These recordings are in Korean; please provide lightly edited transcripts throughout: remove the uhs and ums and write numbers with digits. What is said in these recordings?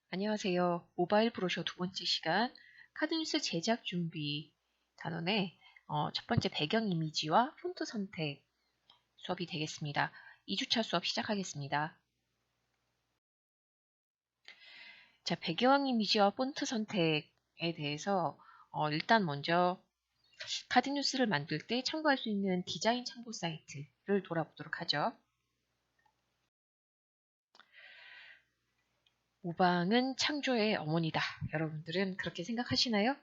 안녕하세요. 모바일 브로셔 두 번째 시간 카드뉴스 제작 준비 단원의 첫 번째 배경 이미지와 폰트 선택 수업이 되겠습니다. 2주차 수업 시작하겠습니다. 자, 배경 이미지와 폰트 선택에 대해서 일단 먼저 카드뉴스를 만들 때 참고할 수 있는 디자인 참고 사이트를 돌아보도록 하죠. 모방은 창조의 어머니다. 여러분들은 그렇게 생각하시나요?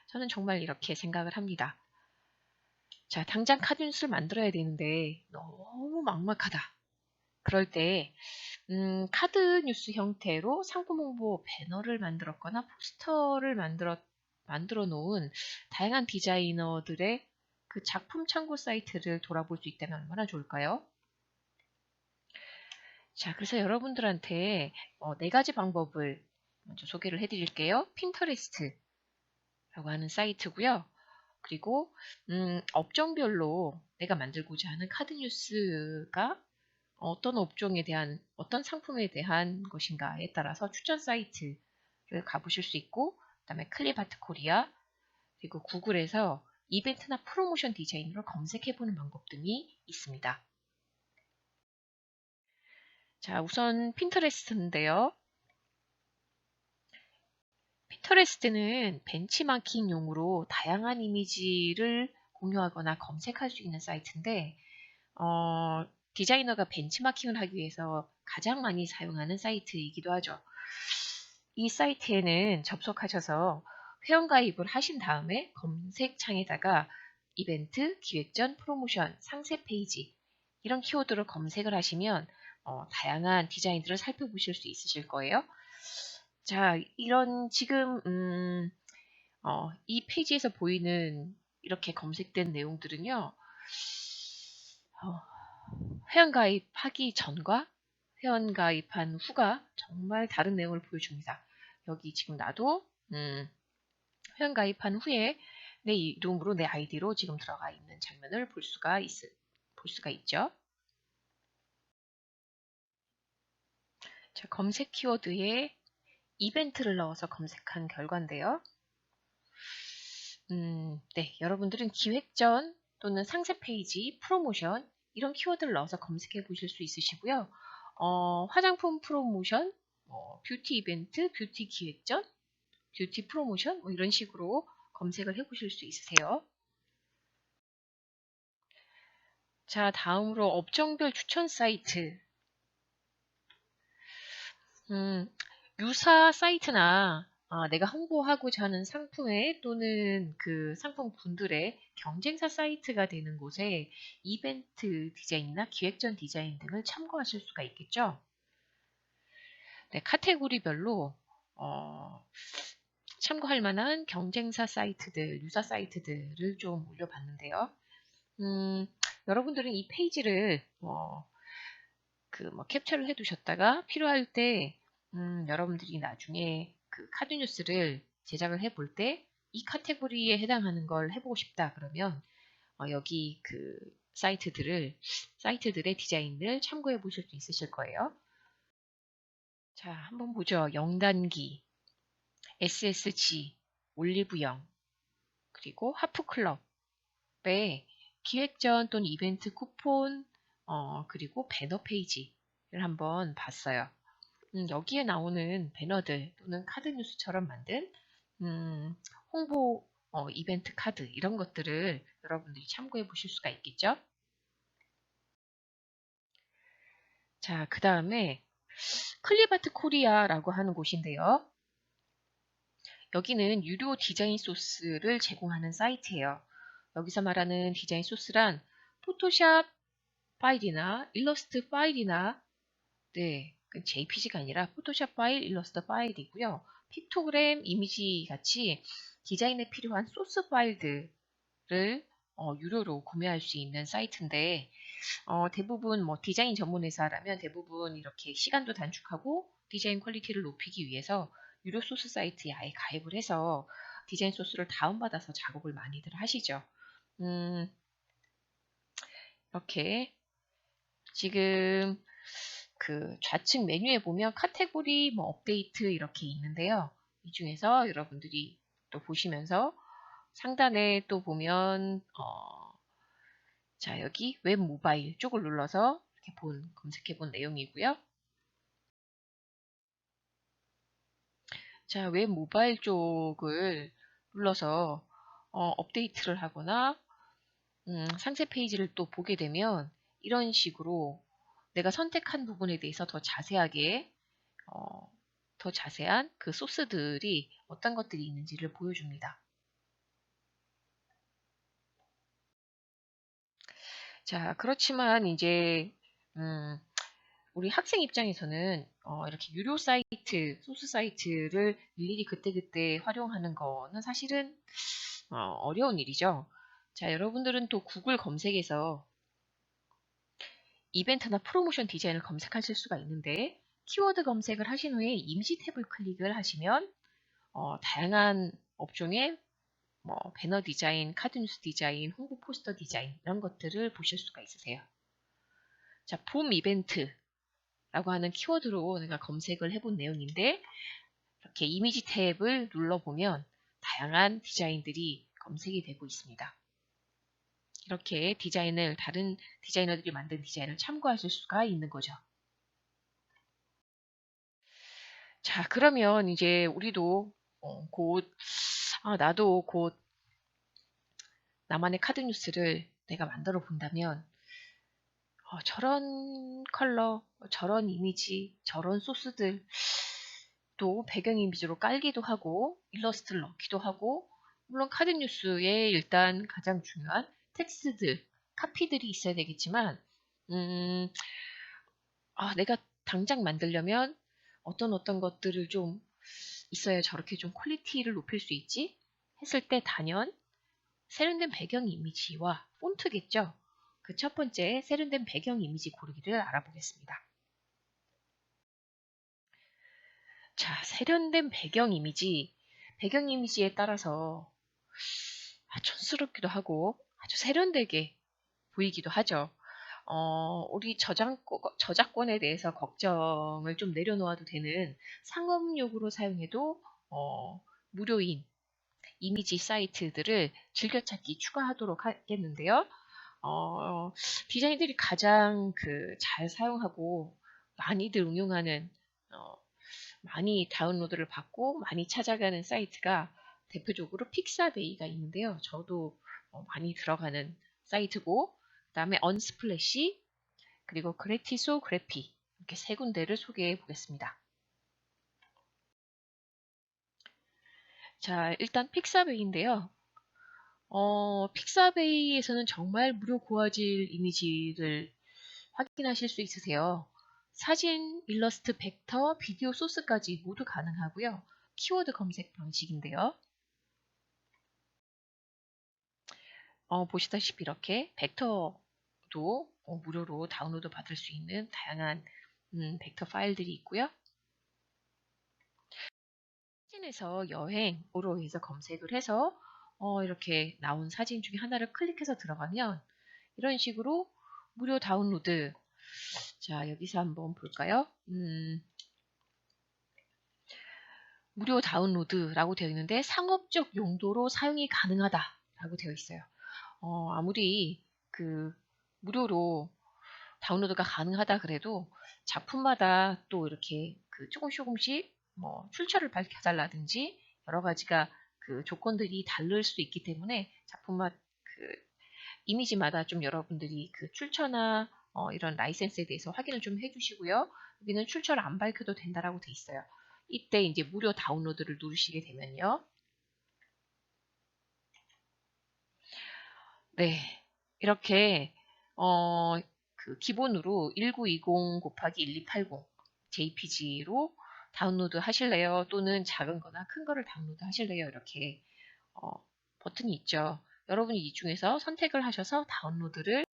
저는 정말 이렇게 생각을 합니다. 자, 당장 카드뉴스를 만들어야 되는데 너무 막막하다. 그럴 때 카드뉴스 형태로 상품 홍보 배너를 만들었거나 포스터를 만들어 놓은 다양한 디자이너들의 그 작품 참고 사이트를 돌아볼 수 있다면 얼마나 좋을까요? 자, 그래서 여러분들한테 네 가지 방법을 먼저 소개를 해드릴게요. 핀터레스트라고 하는 사이트고요. 그리고 업종별로 내가 만들고자 하는 카드뉴스가 어떤 업종에 대한 어떤 상품에 대한 것인가에 따라서 추천 사이트를 가보실 수 있고, 그다음에 클립아트 코리아, 그리고 구글에서 이벤트나 프로모션 디자인으로 검색해보는 방법 등이 있습니다. 자, 우선 핀터레스트인데요. 핀터레스트는 벤치마킹용으로 다양한 이미지를 공유하거나 검색할 수 있는 사이트인데, 디자이너가 벤치마킹을 하기 위해서 가장 많이 사용하는 사이트이기도 하죠. 이 사이트에는 접속하셔서 회원가입을 하신 다음에 검색창에다가 이벤트, 기획전, 프로모션, 상세 페이지 이런 키워드로 검색을 하시면 다양한 디자인들을 살펴보실 수 있으실 거예요. 자, 이런 지금 이 페이지에서 보이는 이렇게 검색된 내용들은요. 회원가입하기 전과 회원가입한 후가 정말 다른 내용을 보여줍니다. 여기 지금 나도 회원가입한 후에 내 이름으로 내 아이디로 지금 들어가 있는 장면을 볼 수가 있죠. 자, 검색 키워드에 이벤트를 넣어서 검색한 결과인데요. 네, 여러분들은 기획전 또는 상세 페이지, 프로모션 이런 키워드를 넣어서 검색해 보실 수 있으시고요. 화장품 프로모션, 뷰티 이벤트, 뷰티 기획전, 뷰티 프로모션 뭐 이런 식으로 검색을 해 보실 수 있으세요. 자, 다음으로 업종별 추천 사이트. 유사 사이트나 내가 홍보하고자 하는 상품의 또는 그 상품군들의 경쟁사 사이트가 되는 곳에 이벤트 디자인이나 기획전 디자인 등을 참고하실 수가 있겠죠. 네, 카테고리별로 참고할 만한 경쟁사 사이트들, 유사 사이트들을 좀 올려봤는데요. 여러분들은 이 페이지를 캡처를 해두셨다가 필요할 때 여러분들이 나중에 그 카드뉴스를 제작을 해볼 때 이 카테고리에 해당하는 걸 해보고 싶다 그러면 여기 그 사이트들의 디자인을 참고해 보실 수 있으실 거예요. 자, 한번 보죠. 영단기, SSG, 올리브영, 그리고 하프클럽의 기획전 또는 이벤트 쿠폰, 그리고 배너 페이지를 한번 봤어요. 여기에 나오는 배너들 또는 카드 뉴스처럼 만든 홍보 이벤트 카드 이런 것들을 여러분들이 참고해 보실 수가 있겠죠. 자, 그 다음에 클립아트 코리아라고 하는 곳인데요. 여기는 유료 디자인 소스를 제공하는 사이트예요. 여기서 말하는 디자인 소스란 포토샵 파일이나 일러스트 파일이나 네, 그 JPG가 아니라 포토샵 파일, 일러스트 파일이고요. 픽토그램, 이미지 같이 디자인에 필요한 소스 파일들을 유료로 구매할 수 있는 사이트인데 대부분 디자인 전문 회사라면 대부분 이렇게 시간도 단축하고 디자인 퀄리티를 높이기 위해서 유료 소스 사이트에 아예 가입을 해서 디자인 소스를 다운받아서 작업을 많이들 하시죠. 이렇게 지금 그 좌측 메뉴에 보면 카테고리, 뭐 업데이트 이렇게 있는데요. 이 중에서 여러분들이 또 보시면서 상단에 또 보면 자, 여기 웹 모바일 쪽을 눌러서 이렇게 검색해 본 내용이고요. 자, 웹 모바일 쪽을 눌러서 업데이트를 하거나 상세 페이지를 또 보게 되면 이런 식으로 내가 선택한 부분에 대해서 더 자세하게 더 자세한 그 소스들이 어떤 것들이 있는지를 보여줍니다. 자, 그렇지만 이제 우리 학생 입장에서는 이렇게 유료 사이트, 소스 사이트를 일일이 그때그때 활용하는 거는 사실은 어려운 일이죠. 자, 여러분들은 또 구글 검색에서 이벤트나 프로모션 디자인을 검색하실 수가 있는데 키워드 검색을 하신 후에 이미지 탭을 클릭을 하시면 다양한 업종의 뭐 배너 디자인, 카드 뉴스 디자인, 홍보 포스터 디자인 이런 것들을 보실 수가 있으세요. 자, 봄 이벤트라고 하는 키워드로 내가 검색을 해본 내용인데 이렇게 이미지 탭을 눌러보면 다양한 디자인들이 검색이 되고 있습니다. 이렇게 다른 디자이너들이 만든 디자인을 참고하실 수가 있는 거죠. 자, 그러면 이제 우리도 나도 곧 나만의 카드 뉴스를 내가 만들어 본다면 저런 컬러, 저런 이미지, 저런 소스들 또 배경 이미지로 깔기도 하고 일러스트를 넣기도 하고 물론 카드 뉴스에 일단 가장 중요한 텍스트들, 카피들이 있어야 되겠지만 내가 당장 만들려면 어떤 것들을 좀 있어야 저렇게 좀 퀄리티를 높일 수 있지? 했을 때 단연 세련된 배경 이미지와 폰트겠죠. 그 첫 번째 세련된 배경 이미지 고르기를 알아보겠습니다. 자, 세련된 배경 이미지에 따라서 촌스럽기도 하고 아주 세련되게 보이기도 하죠. 우리 저작권에 대해서 걱정을 좀 내려놓아도 되는 상업용으로 사용해도 무료인 이미지 사이트들을 즐겨찾기 추가하도록 하겠는데요. 디자인들이 가장 잘 사용하고 많이들 응용하는 많이 다운로드를 받고 많이 찾아가는 사이트가 대표적으로 픽사베이가 있는데요. 저도 많이 들어가는 사이트고 그 다음에 언스플래시 그리고 그래티소그래피 이렇게 세 군데를 소개해 보겠습니다. 자, 일단 픽사베이인데요. 픽사베이에서는 정말 무료 고화질 이미지를 확인하실 수 있으세요. 사진, 일러스트, 벡터, 비디오 소스까지 모두 가능하고요. 키워드 검색 방식인데요. 보시다시피 이렇게 벡터도 무료로 다운로드 받을 수 있는 다양한 벡터 파일들이 있고요. 사진에서 여행으로 해서 검색을 해서 이렇게 나온 사진 중에 하나를 클릭해서 들어가면 이런 식으로 무료 다운로드. 자, 여기서 한번 볼까요? 무료 다운로드라고 되어 있는데 상업적 용도로 사용이 가능하다라고 되어 있어요. 아무리 무료로 다운로드가 가능하다 그래도 작품마다 또 이렇게 조금씩 뭐 출처를 밝혀달라든지 여러 가지가 조건들이 다를 수 있기 때문에 작품마다 이미지마다 좀 여러분들이 출처나 이런 라이센스에 대해서 확인을 좀 해주시고요. 여기는 출처를 안 밝혀도 된다라고 돼 있어요. 이때 이제 무료 다운로드를 누르시게 되면요. 네, 이렇게 기본으로 1920 곱하기 1280 JPG로 다운로드 하실래요? 또는 작은 거나 큰 거를 다운로드 하실래요? 이렇게 버튼이 있죠. 여러분이 이 중에서 선택을 하셔서 다운로드를.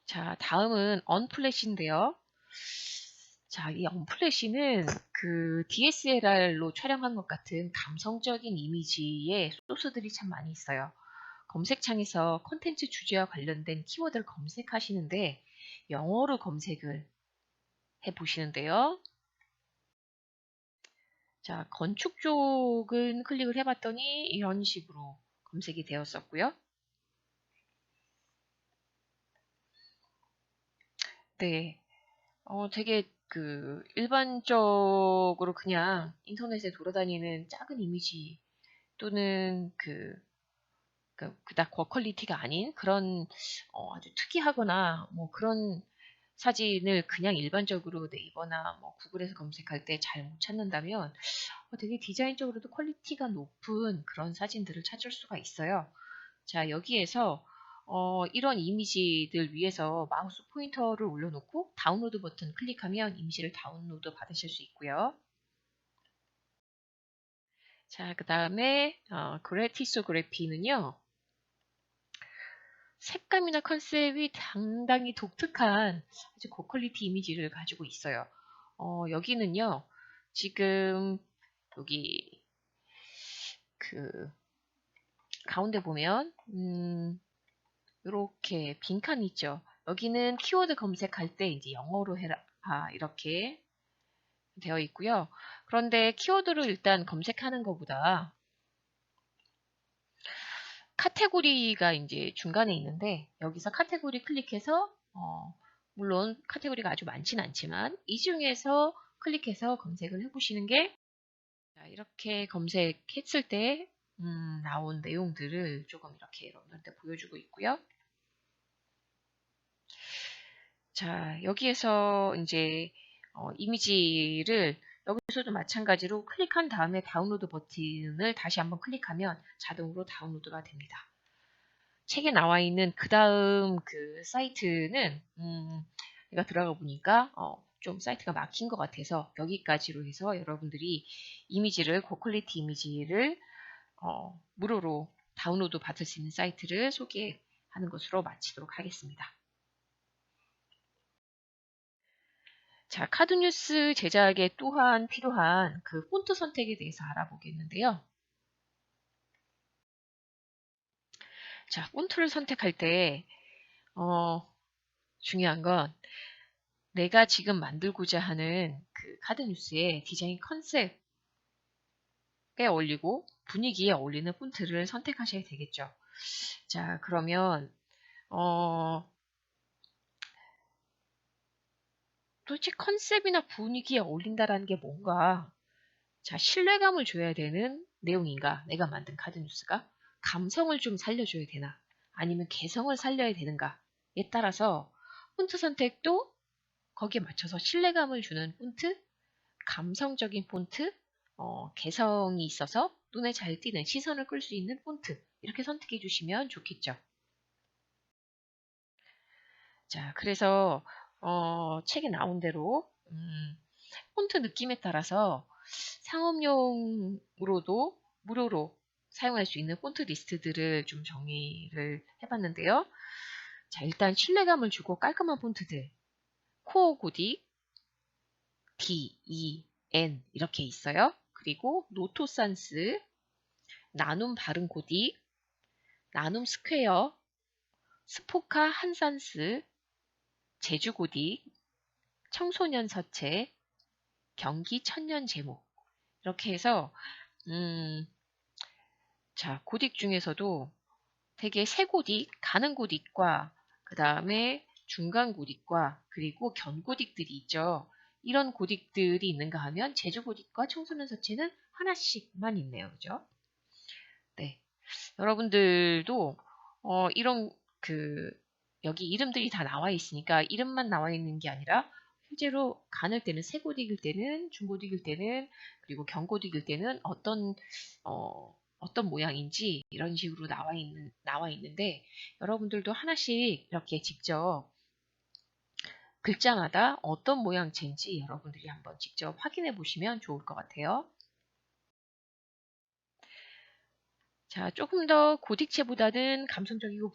자, 다음은 언플래시인데요. 자, 이 언플래시는 DSLR로 촬영한 것 같은 감성적인 이미지의 소스들이 참 많이 있어요. 검색창에서 콘텐츠 주제와 관련된 키워드를 검색하시는데 영어로 검색을 해보시는데요. 자, 건축 쪽은 클릭을 해봤더니 이런 식으로 검색이 되었었고요. 네, 되게 일반적으로 그냥 인터넷에 돌아다니는 작은 이미지 또는 그닥 고퀄리티가 아닌 그런 아주 특이하거나 뭐 그런 사진을 그냥 일반적으로 네이버나 뭐 구글에서 검색할 때 잘 못 찾는다면 되게 디자인적으로도 퀄리티가 높은 그런 사진들을 찾을 수가 있어요. 자, 여기에서 이런 이미지들 위에서 마우스 포인터를 올려놓고 다운로드 버튼 클릭하면 이미지를 다운로드 받으실 수 있고요. 자, 그 다음에 그래티소그래피는요. 색감이나 컨셉이 상당히 독특한 아주 고퀄리티 이미지를 가지고 있어요. 여기는요. 지금 여기 그 가운데 보면 이렇게 빈칸 있죠. 여기는 키워드 검색할 때 이제 영어로 해라 이렇게 되어 있고요. 그런데 키워드를 일단 검색하는 것보다 카테고리가 이제 중간에 있는데 여기서 카테고리 클릭해서 물론 카테고리가 아주 많지는 않지만 이 중에서 클릭해서 검색을 해보시는 게 이렇게 검색했을 때 나온 내용들을 조금 이렇게 여러분한테 보여주고 있고요. 자, 여기에서 이제 이미지를 여기서도 마찬가지로 클릭한 다음에 다운로드 버튼을 다시 한번 클릭하면 자동으로 다운로드가 됩니다. 책에 나와 있는 그 다음 그 사이트는 내가 들어가 보니까 좀 사이트가 막힌 것 같아서 여기까지로 해서 여러분들이 이미지를 고퀄리티 이미지를 무료로 다운로드 받을 수 있는 사이트를 소개하는 것으로 마치도록 하겠습니다. 자, 카드뉴스 제작에 또한 필요한 그 폰트 선택에 대해서 알아보겠는데요. 자, 폰트를 선택할 때 중요한 건 내가 지금 만들고자 하는 그 카드뉴스의 디자인 컨셉에 어울리고 분위기에 어울리는 폰트를 선택하셔야 되겠죠. 자, 그러면 도대체 컨셉이나 분위기에 어울린다라는 게 뭔가 자, 신뢰감을 줘야 되는 내용인가? 내가 만든 카드뉴스가 감성을 좀 살려줘야 되나? 아니면 개성을 살려야 되는가에 따라서 폰트 선택도 거기에 맞춰서 신뢰감을 주는 폰트, 감성적인 폰트, 개성이 있어서 눈에 잘 띄는 시선을 끌 수 있는 폰트 이렇게 선택해 주시면 좋겠죠. 자, 그래서 책에 나온 대로 폰트 느낌에 따라서 상업용으로도 무료로 사용할 수 있는 폰트 리스트들을 좀 정리를 해봤는데요. 자, 일단 신뢰감을 주고 깔끔한 폰트들 코어 고딕, D, E, N 이렇게 있어요. 그리고 노토산스, 나눔 바른 고딕, 나눔 스퀘어, 스포카 한산스, 제주 고딕, 청소년 서체, 경기 천년 제목 이렇게 해서 자, 고딕 중에서도 되게 세 고딕, 가는 고딕과 그 다음에 중간 고딕과 그리고 견 고딕들이 있죠. 이런 고딕들이 있는가 하면 제주 고딕과 청소년 서체는 하나씩만 있네요. 그죠? 네. 여러분들도 이런 여기 이름들이 다 나와 있으니까 이름만 나와 있는 게 아니라 실제로 가늘 때는 세고딕일 때는 중고딕일 때는 그리고 경고딕일 때는 어떤 모양인지 이런 식으로 나와 있는데 여러분들도 하나씩 이렇게 직접 글자마다 어떤 모양체인지 여러분들이 한번 직접 확인해 보시면 좋을 것 같아요. 자, 조금 더 고딕체보다는 감성적이고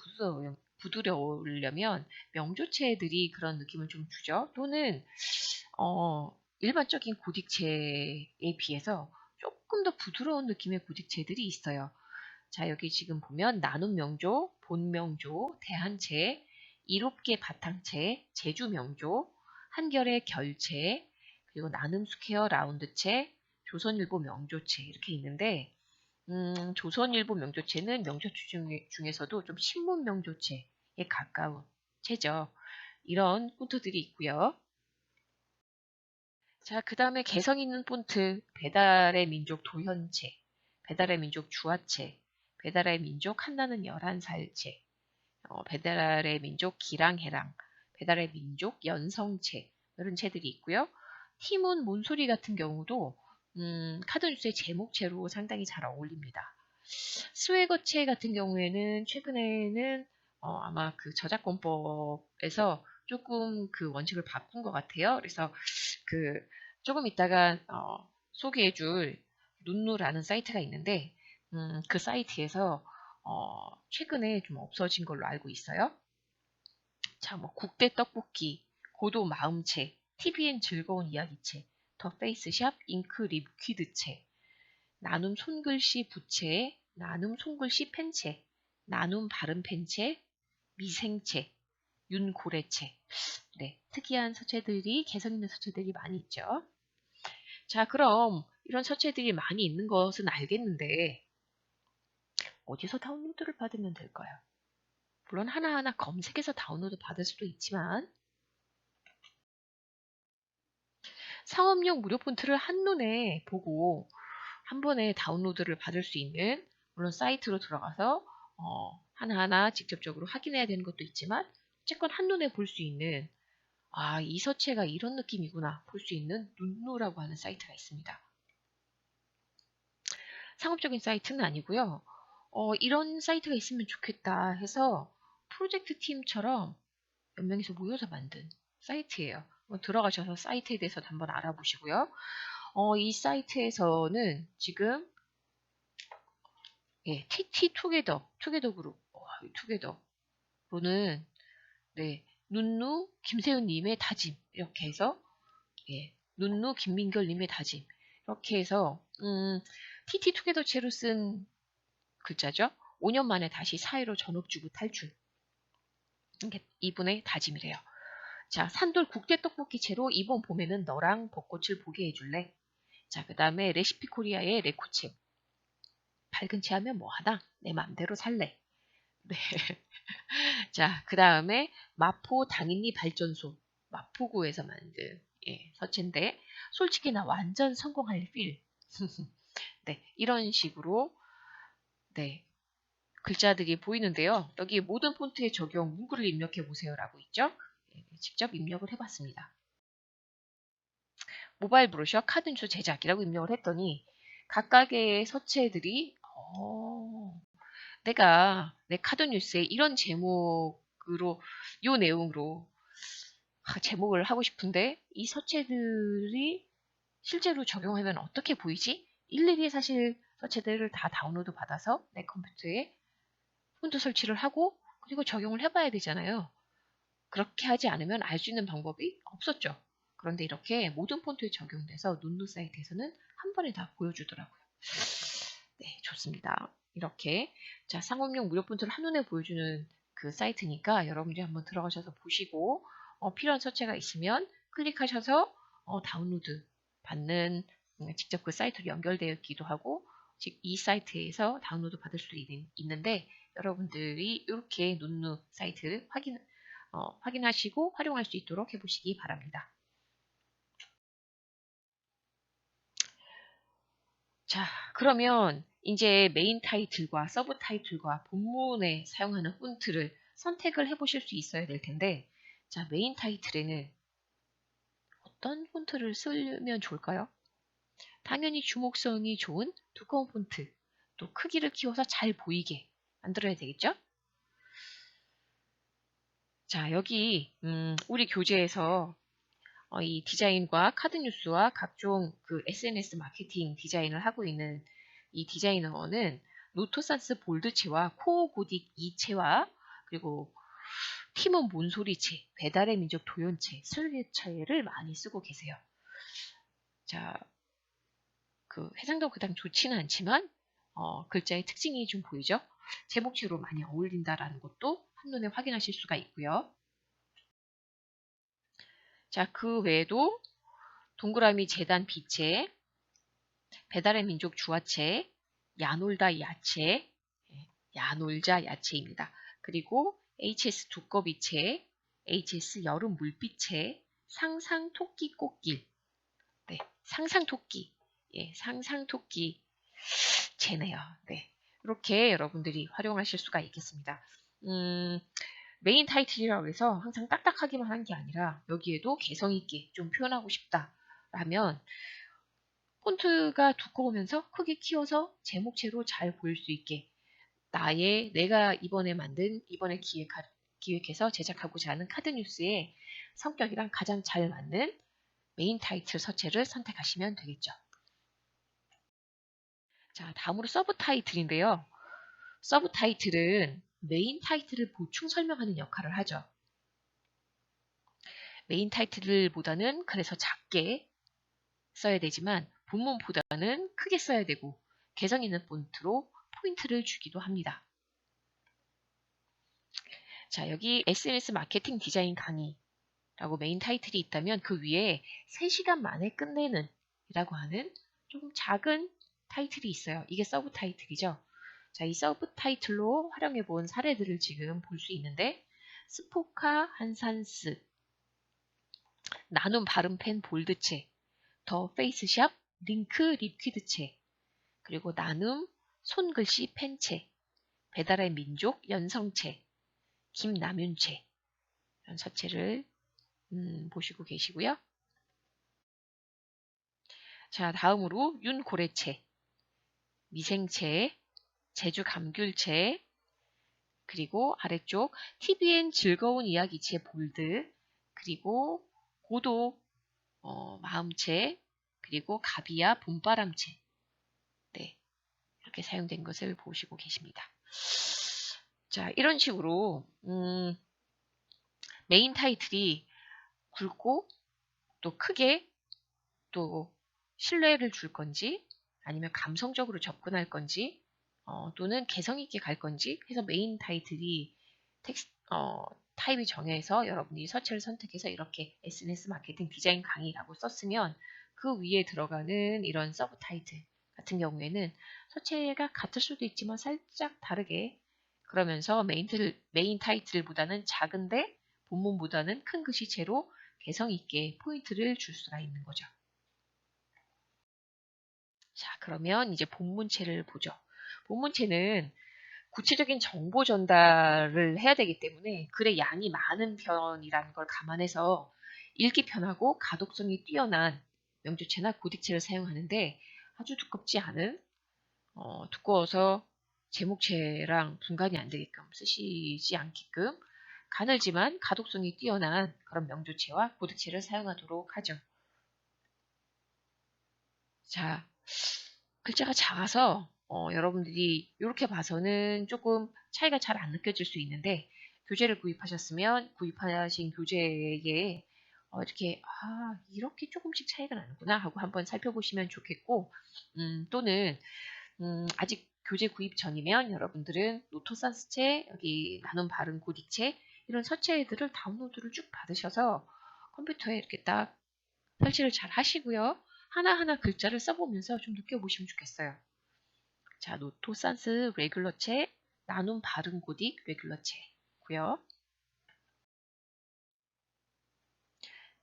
부드러우려면 명조체들이 그런 느낌을 좀 주죠. 또는 일반적인 고딕체에 비해서 조금 더 부드러운 느낌의 고딕체들이 있어요. 자, 여기 지금 보면 나눔 명조, 본 명조, 대한체, 이롭게 바탕체, 제주 명조, 한겨레 결체, 그리고 나눔 스퀘어 라운드체, 조선일보 명조체 이렇게 있는데 조선일보 명조체는 명조체 중에서도 좀 신문 명조체에 가까운 체죠. 이런 폰트들이 있고요. 자, 그 다음에 개성 있는 폰트, 배달의 민족 도현체, 배달의 민족 주화체, 배달의 민족 한나는 11살체, 배달의 민족 기랑해랑, 배달의 민족 연성체, 이런 체들이 있고요. 티문 몬소리 같은 경우도 카드뉴스의 제목체로 상당히 잘 어울립니다. 스웨거체 같은 경우에는 최근에는 아마 그 저작권법에서 조금 그 원칙을 바꾼 것 같아요. 그래서 그 조금 이따가 소개해줄 눈누라는 사이트가 있는데 그 사이트에서 최근에 좀 없어진 걸로 알고 있어요. 자, 뭐 국대 떡볶이, 고도 마음체, TVN 즐거운 이야기체, 더 페이스샵, 잉크 리퀴드체, 나눔 손글씨 부채, 나눔 손글씨 펜체, 나눔 발음 펜체, 미생체, 윤고래체. 네, 특이한 서체들이, 개성 있는 서체들이 많이 있죠. 자, 그럼 이런 서체들이 많이 있는 것은 알겠는데 어디서 다운로드를 받으면 될까요? 물론 하나하나 검색해서 다운로드 받을 수도 있지만 상업용 무료 폰트를 한눈에 보고 한 번에 다운로드를 받을 수 있는 물론 사이트로 들어가서 하나하나 직접적으로 확인해야 되는 것도 있지만 어쨌건 한눈에 볼 수 있는 이 서체가 이런 느낌이구나 볼 수 있는 눈누라고 하는 사이트가 있습니다. 상업적인 사이트는 아니고요. 이런 사이트가 있으면 좋겠다 해서 프로젝트 팀처럼 몇 명이서 모여서 만든 사이트예요. 들어가셔서 사이트에 대해서 한번 알아보시고요. 이 사이트에서는 지금 TT 투게더 그룹, 투게더로는 네, 눈누 김세윤님의 다짐 이렇게 해서 눈누 김민결님의 다짐 이렇게 해서 TT 투게더체로 쓴 글자죠. 5년 만에 다시 사회로 전업주부 탈출. 이게 이분의 다짐이래요. 자, 산돌 국대 떡볶이채로 이번 봄에는 너랑 벚꽃을 보게 해줄래? 자, 그 다음에 레시피 코리아의 레코체. 밝은 채 하면 뭐하나? 내 맘대로 살래. 네. 자, 그 다음에 마포 당인리 발전소. 마포구에서 만든 서체인데 솔직히 나 완전 성공할 필. 네, 이런 식으로 네, 글자들이 보이는데요. 여기 모든 폰트에 적용 문구를 입력해 보세요라고 있죠. 직접 입력을 해봤습니다. 모바일 브로셔 카드뉴스 제작이라고 입력을 했더니 각각의 서체들이 내가 내 카드뉴스에 이런 제목으로 요 내용으로 제목을 하고 싶은데 이 서체들이 실제로 적용하면 어떻게 보이지? 일일이 사실 서체들을 다 다운로드 받아서 내 컴퓨터에 폰트 설치를 하고 그리고 적용을 해봐야 되잖아요. 그렇게 하지 않으면 알 수 있는 방법이 없었죠. 그런데 이렇게 모든 폰트에 적용돼서 눈누 사이트에서는 한 번에 다 보여주더라고요. 네, 좋습니다. 이렇게 자 상업용 무료 폰트를 한눈에 보여주는 그 사이트니까 여러분들이 한번 들어가셔서 보시고 필요한 서체가 있으면 클릭하셔서 다운로드 받는 직접 그 사이트로 연결되어 있기도 하고 즉 이 사이트에서 다운로드 받을 수도 있는데 여러분들이 이렇게 눈누 사이트 확인하시고 활용할 수 있도록 해보시기 바랍니다. 자, 그러면 이제 메인 타이틀과 서브 타이틀과 본문에 사용하는 폰트를 선택을 해보실 수 있어야 될 텐데 자, 메인 타이틀에는 어떤 폰트를 쓰면 좋을까요? 당연히 주목성이 좋은 두꺼운 폰트, 또 크기를 키워서 잘 보이게 만들어야 되겠죠? 자, 여기 우리 교재에서 이 디자인과 카드뉴스와 각종 그 SNS 마케팅 디자인을 하고 있는 이 디자이너는 노토산스 볼드체와 코어 고딕 2체와 그리고 팀원 몬소리체, 배달의 민족 도연체, 슬개체를 많이 쓰고 계세요. 자, 그 해상도 그다음 좋지는 않지만 글자의 특징이 좀 보이죠? 제목체로 많이 어울린다라는 것도 한눈에 확인하실 수가 있고요. 자, 그 외에도 동그라미 재단 비체, 배달의 민족 주화체, 야놀다 야채, 야놀자 야채입니다. 그리고 HS 두꺼비채, HS 여름 물빛채, 상상 토끼 꽃길, 네, 상상 토끼, 예, 상상 토끼 채네요. 네, 이렇게 여러분들이 활용하실 수가 있겠습니다. 메인 타이틀이라고 해서 항상 딱딱하기만 한 게 아니라 여기에도 개성 있게 좀 표현하고 싶다라면 폰트가 두꺼우면서 크게 키워서 제목체로 잘 보일 수 있게 내가 이번에 기획해서 제작하고자 하는 카드뉴스의 성격이랑 가장 잘 맞는 메인 타이틀 서체를 선택하시면 되겠죠. 자, 다음으로 서브 타이틀인데요. 서브 타이틀은 메인 타이틀을 보충 설명하는 역할을 하죠. 메인 타이틀보다는 그래서 작게 써야 되지만 본문보다는 크게 써야 되고 개성 있는 폰트로 포인트를 주기도 합니다. 자, 여기 SNS 마케팅 디자인 강의라고 메인 타이틀이 있다면 그 위에 3시간 만에 끝내는 이라고 하는 조금 작은 타이틀이 있어요. 이게 서브 타이틀이죠. 자, 이 서브 타이틀로 활용해 본 사례들을 지금 볼 수 있는데 스포카 한산스, 나눔 바른펜 볼드체, 더 페이스샵 링크 리퀴드체, 그리고 나눔 손글씨 펜체, 배달의 민족 연성체, 김남윤체 이런 서체를 보시고 계시고요. 자, 다음으로 윤고래채, 미생채, 제주 감귤채, 그리고 아래쪽 TVN 즐거운 이야기채 볼드, 그리고 고도 마음채, 그리고 가비야 봄바람채. 네, 이렇게 사용된 것을 보시고 계십니다. 자, 이런 식으로 메인 타이틀이 굵고 또 크게 또 신뢰를 줄 건지 아니면 감성적으로 접근할 건지 또는 개성 있게 갈 건지 해서 메인 타이틀이 타입이 정해서 여러분이 서체를 선택해서 이렇게 SNS 마케팅 디자인 강의라고 썼으면 그 위에 들어가는 이런 서브 타이틀 같은 경우에는 서체가 같을 수도 있지만 살짝 다르게 그러면서 메인 타이틀보다는 작은데 본문보다는 큰 글씨체로 개성 있게 포인트를 줄 수가 있는 거죠. 자, 그러면 이제 본문체를 보죠. 본문체는 구체적인 정보 전달을 해야 되기 때문에 글의 양이 많은 편이라는 걸 감안해서 읽기 편하고 가독성이 뛰어난 명조체나 고딕체를 사용하는데 아주 두껍지 않은 두꺼워서 제목체랑 분간이 안 되게끔 쓰시지 않게끔 가늘지만 가독성이 뛰어난 그런 명조체와 고딕체를 사용하도록 하죠. 자, 글자가 작아서 여러분들이 이렇게 봐서는 조금 차이가 잘 안 느껴질 수 있는데 교재를 구입하셨으면 구입하신 교재에 이렇게 조금씩 차이가 나는구나 하고 한번 살펴보시면 좋겠고 또는 아직 교재 구입 전이면 여러분들은 노토산스체, 여기 나눔 바른 고딕체 이런 서체들을 다운로드를 쭉 받으셔서 컴퓨터에 이렇게 딱 설치를 잘 하시고요. 하나하나 글자를 써보면서 좀 느껴보시면 좋겠어요. 자, 노토산스 레귤러체, 나눔 바른 고딕 레귤러체고요.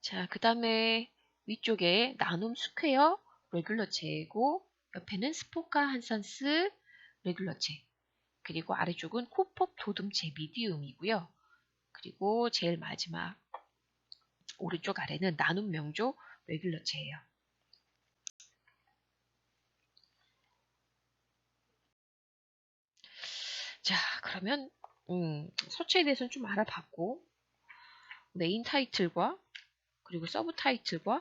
자, 그 다음에 위쪽에 나눔 스퀘어 레귤러체고 옆에는 스포카 한산스 레귤러체 그리고 아래쪽은 코법 도듬체 미디움이고요. 그리고 제일 마지막 오른쪽 아래는 나눔 명조 레귤러체예요. 자, 그러면 서체에 대해서는 좀 알아봤고 메인 타이틀과 그리고 서브 타이틀과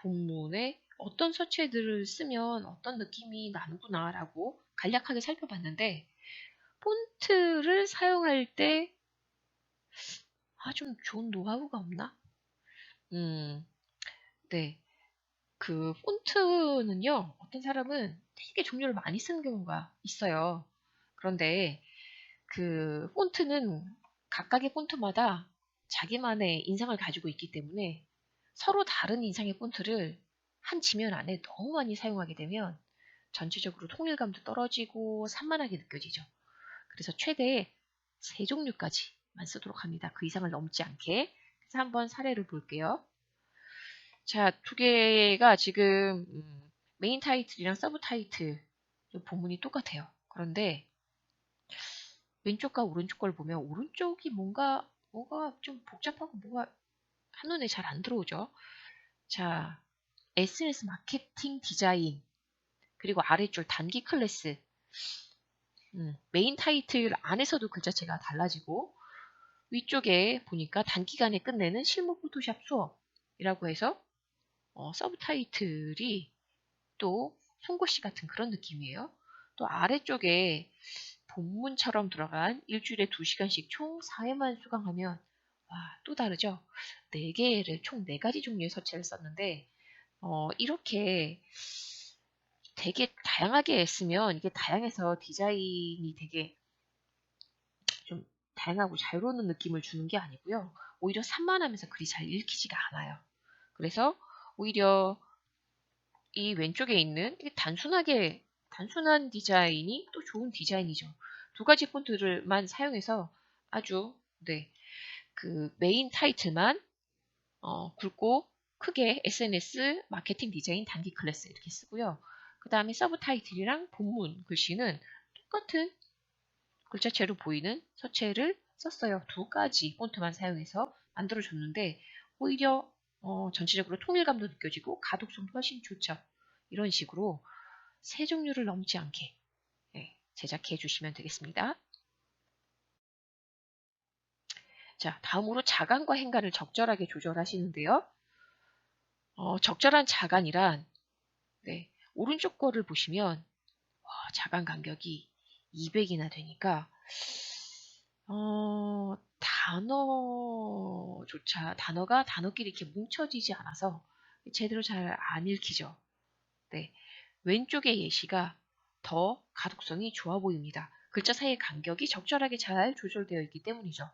본문에 어떤 서체들을 쓰면 어떤 느낌이 나는구나 라고 간략하게 살펴봤는데 폰트를 사용할 때 좀 좋은 노하우가 없나? 네. 그 폰트는요. 어떤 사람은 되게 종류를 많이 쓰는 경우가 있어요. 그런데 그 폰트는 각각의 폰트마다 자기만의 인상을 가지고 있기 때문에 서로 다른 인상의 폰트를 한 지면 안에 너무 많이 사용하게 되면 전체적으로 통일감도 떨어지고 산만하게 느껴지죠. 그래서 최대 3종류까지만 쓰도록 합니다. 그 이상을 넘지 않게. 그래서 한번 사례를 볼게요. 자, 두 개가 지금 메인 타이틀이랑 서브 타이틀 본문이 똑같아요. 그런데 왼쪽과 오른쪽 걸 보면 오른쪽이 뭔가 좀 복잡하고 뭐가 한눈에 잘 안 들어오죠. 자, SNS 마케팅 디자인 그리고 아래줄 단기 클래스 메인 타이틀 안에서도 글자체가 달라지고 위쪽에 보니까 단기간에 끝내는 실무 포토샵 수업이라고 해서 서브 타이틀이 또 송곳시 같은 그런 느낌이에요. 또 아래쪽에 본문처럼 들어간 일주일에 2시간씩 총 4회만 수강하면 와, 또 다르죠. 4개를 총 4가지 종류의 서체를 썼는데 이렇게 되게 다양하게 쓰면 이게 다양해서 디자인이 되게 좀 다양하고 자유로운 느낌을 주는 게 아니고요. 오히려 산만하면서 글이 잘 읽히지가 않아요. 그래서 오히려 이 왼쪽에 있는 단순한 디자인이 또 좋은 디자인이죠. 두 가지 폰트를만 사용해서 아주 그 메인 타이틀만 굵고 크게 SNS 마케팅 디자인 단기 클래스 이렇게 쓰고요. 그 다음에 서브 타이틀이랑 본문 글씨는 똑같은 글자체로 보이는 서체를 썼어요. 두 가지 폰트만 사용해서 만들어줬는데 오히려 전체적으로 통일감도 느껴지고 가독성도 훨씬 좋죠. 이런 식으로 세 종류를 넘지 않게 제작해 주시면 되겠습니다. 자, 다음으로 자간과 행간을 적절하게 조절하시는데요. 적절한 자간이란 오른쪽 거를 보시면 자간 간격이 200이나 되니까 단어가 단어끼리 이렇게 뭉쳐지지 않아서 제대로 잘 안 읽히죠. 왼쪽의 예시가 더 가독성이 좋아 보입니다. 글자 사이의 간격이 적절하게 잘 조절되어 있기 때문이죠.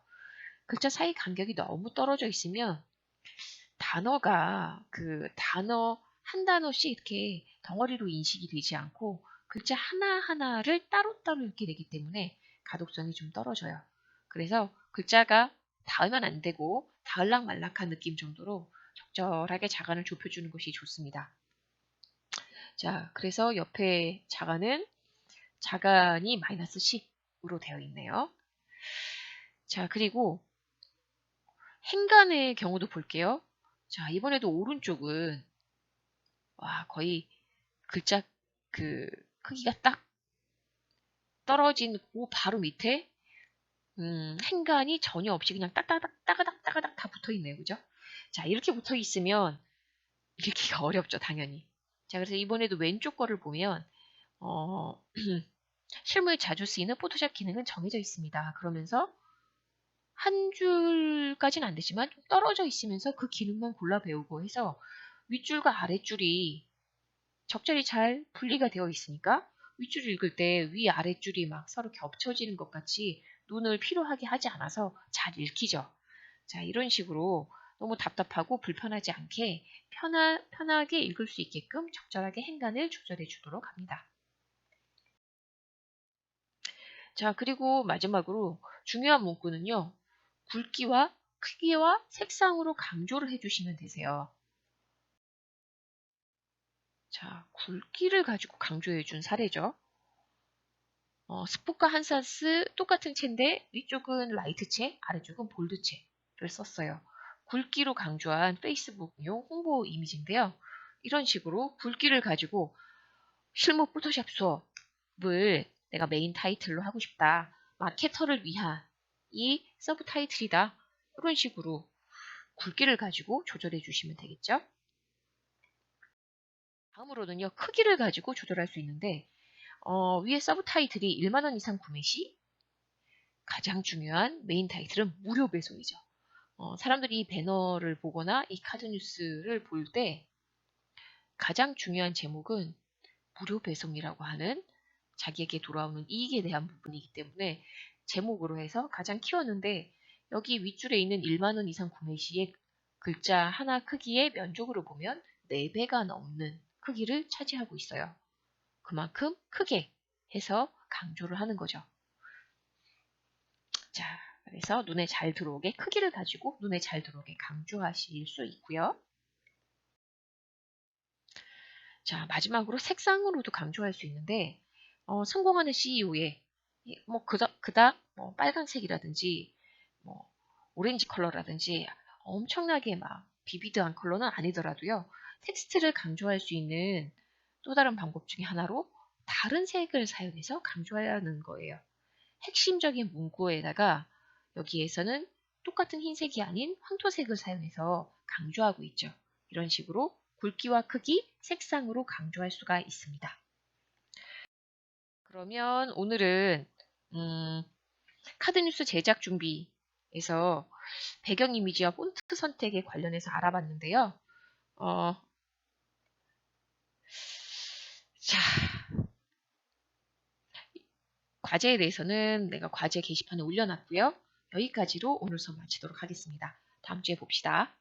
글자 사이 간격이 너무 떨어져 있으면 단어가 그 단어 한 단어씩 이렇게 덩어리로 인식이 되지 않고 글자 하나하나를 따로따로 읽게 되기 때문에 가독성이 좀 떨어져요. 그래서 글자가 닿으면 안 되고 닿을락말락한 느낌 정도로 적절하게 자간을 좁혀주는 것이 좋습니다. 자, 그래서 옆에 자간이 마이너스 10으로 되어 있네요. 자, 그리고 행간의 경우도 볼게요. 자, 이번에도 오른쪽은 거의 글자 그 크기가 딱 떨어진 그 바로 밑에 행간이 전혀 없이 그냥 따가닥 다 붙어 있네요. 그죠? 자, 이렇게 붙어 있으면 읽기가 어렵죠, 당연히. 자, 그래서 이번에도 왼쪽 거를 보면 실무에 자주 쓰이는 포토샵 기능은 정해져 있습니다. 그러면서 한 줄까지는 안 되지만 좀 떨어져 있으면서 그 기능만 골라 배우고 해서 윗줄과 아랫줄이 적절히 잘 분리가 되어 있으니까 윗줄 읽을 때 위 아랫줄이 막 서로 겹쳐지는 것 같이 눈을 피로하게 하지 않아서 잘 읽히죠. 자, 이런 식으로 너무 답답하고 불편하지 않게 편하게 읽을 수 있게끔 적절하게 행간을 조절해 주도록 합니다. 자, 그리고 마지막으로 중요한 문구는요. 굵기와 크기와 색상으로 강조를 해주시면 되세요. 자, 굵기를 가지고 강조해준 사례죠. 스포카 한사스 똑같은 채인데 위쪽은 라이트채, 아래쪽은 볼드채를 썼어요. 굵기로 강조한 페이스북용 홍보 이미지인데요. 이런 식으로 굵기를 가지고 실무 포토샵 수업을 내가 메인 타이틀로 하고 싶다. 마케터를 위한 이 서브 타이틀이다. 이런 식으로 굵기를 가지고 조절해 주시면 되겠죠. 다음으로는요. 크기를 가지고 조절할 수 있는데 위에 서브 타이틀이 1만원 이상 구매 시 가장 중요한 메인 타이틀은 무료 배송이죠. 사람들이 이 배너를 보거나 이 카드 뉴스를 볼 때 가장 중요한 제목은 무료 배송이라고 하는 자기에게 돌아오는 이익에 대한 부분이기 때문에 제목으로 해서 가장 키웠는데 여기 윗줄에 있는 1만원 이상 구매 시에 글자 하나 크기의 면적으로 보면 4배가 넘는 크기를 차지하고 있어요. 그만큼 크게 해서 강조를 하는 거죠. 자, 그래서 눈에 잘 들어오게 크기를 가지고 눈에 잘 들어오게 강조하실 수 있고요. 자, 마지막으로 색상으로도 강조할 수 있는데 성공하는 CEO의 그닥 빨간색이라든지 뭐 오렌지 컬러라든지 엄청나게 막 비비드한 컬러는 아니더라도요. 텍스트를 강조할 수 있는 또 다른 방법 중에 하나로 다른 색을 사용해서 강조하는 거예요. 핵심적인 문구에다가 여기에서는 똑같은 흰색이 아닌 황토색을 사용해서 강조하고 있죠. 이런 식으로 굵기와 크기, 색상으로 강조할 수가 있습니다. 그러면 오늘은 카드뉴스 제작 준비에서 배경 이미지와 폰트 선택에 관련해서 알아봤는데요. 자, 과제에 대해서는 내가 과제 게시판에 올려놨고요. 여기까지로 오늘 수업 마치도록 하겠습니다. 다음 주에 봅시다.